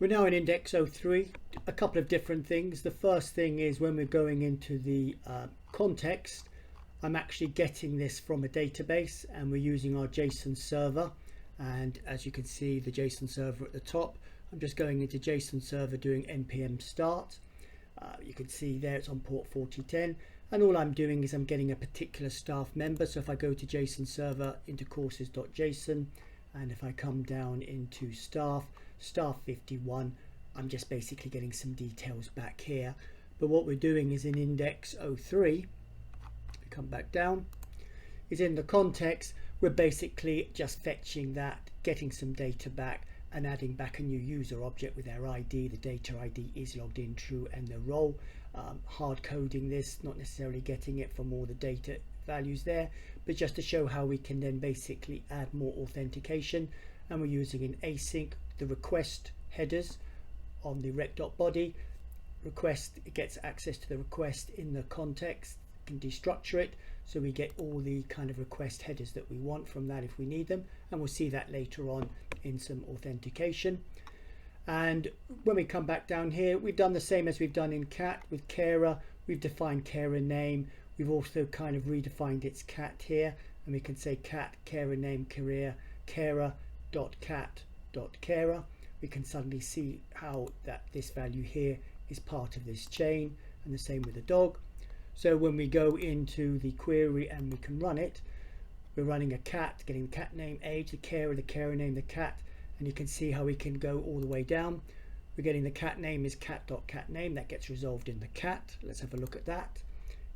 We're now in INDEX03. A couple of different things. The first thing is when we're going into the context, I'm actually getting this from a database and we're using our JSON server. And as you can see, the JSON server at the top, I'm just going into JSON server doing npm start. You can see there it's on port 4010. And all I'm doing is I'm getting a particular staff member. So if I go to JSON server into courses.json, and if I come down into staff 51, I'm just basically getting some details back here. But what we're doing is in INDEX03, come back down, is in the context, we're basically just fetching that, getting some data back and adding back a new user object with their ID. The data ID is logged in true and the role. Hard coding this, not necessarily getting it from all the data values there, but just to show how we can then basically add more authentication. And we're using in async the request headers on the rec.body. Request, it gets access to the request in the context, can destructure it, so we get all the kind of request headers that we want from that if we need them, and we'll see that later on in some authentication. And when we come back down here, we've done the same as we've done in cat with carer. We've defined carer name. We've also kind of redefined its cat here, and we can say cat carer name carer dot cat dot carer. We can suddenly see how that this value here is part of this chain, and the same with the dog. So when we go into the query and we can run it, we're running a cat, getting the cat name, age, the carer name, the cat, and you can see how we can go all the way down. We're getting the cat name is cat.catName, that gets resolved in the cat. Let's have a look at that.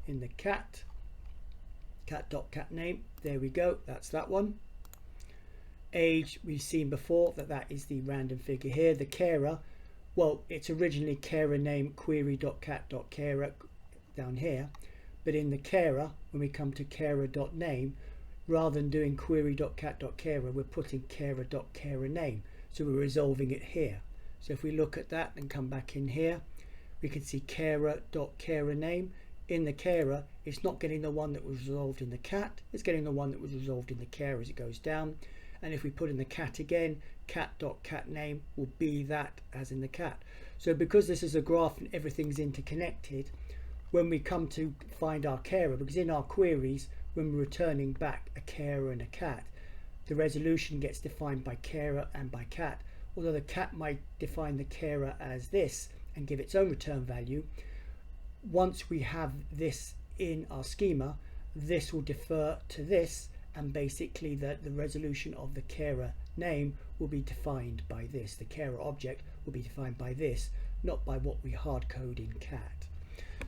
In the cat.catName, there we go, that's that one. Age, we've seen before that is the random figure here. The carer, well, it's originally carer name query.cat.carer down here, but in the carer, when we come to carer.name, rather than doing query.cat.carer, we're putting carer.carer name, so we're resolving it here. So if we look at that and come back in here, we can see carer.carer name. In the carer, it's not getting the one that was resolved in the cat, it's getting the one that was resolved in the carer as it goes down. And if we put in the cat again, cat.catName will be that as in the cat. So because this is a graph and everything's interconnected, when we come to find our carer, because in our queries, when we're returning back a carer and a cat, the resolution gets defined by carer and by cat. Although the cat might define the carer as this and give its own return value, once we have this in our schema, this will defer to this, and basically the resolution of the carer name will be defined by this. The carer object will be defined by this, not by what we hard code in cat.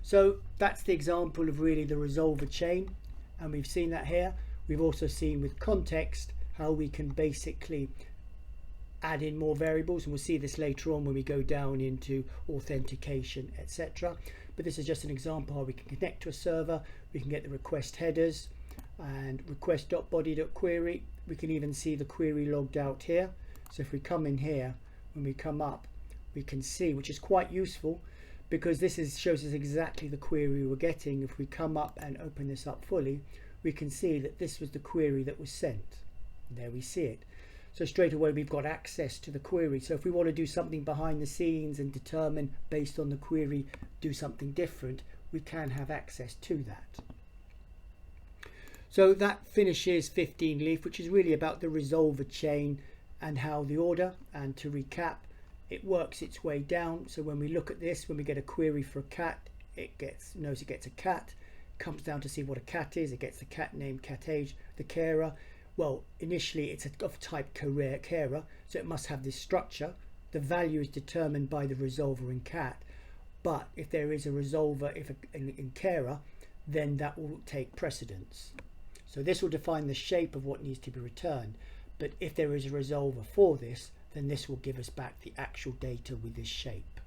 So that's the example of really the resolver chain, and we've seen that here. We've also seen with context how we can basically add in more variables, and we'll see this later on when we go down into authentication, etc. But this is just an example how we can connect to a server. We can get the request headers and request.body.query. We can even see the query logged out here. So if we come in here, when we come up, we can see, which is quite useful, because this shows us exactly the query we're getting. If we come up and open this up fully, we can see that this was the query that was sent. There we see it. So straight away we've got access to the query. So if we want to do something behind the scenes and determine based on the query, do something different, we can have access to that. So that finishes 15 leaf, which is really about the resolver chain and how the order, and to recap, it works its way down. So when we look at this, when we get a query for a cat, it knows it gets a cat, comes down to see what a cat is, it gets the cat name, cat age, the carer. Well, initially it's of type carer, so it must have this structure. The value is determined by the resolver in cat, but if there is a resolver in carer, then that will take precedence. So this will define the shape of what needs to be returned, but if there is a resolver for this, then this will give us back the actual data with this shape.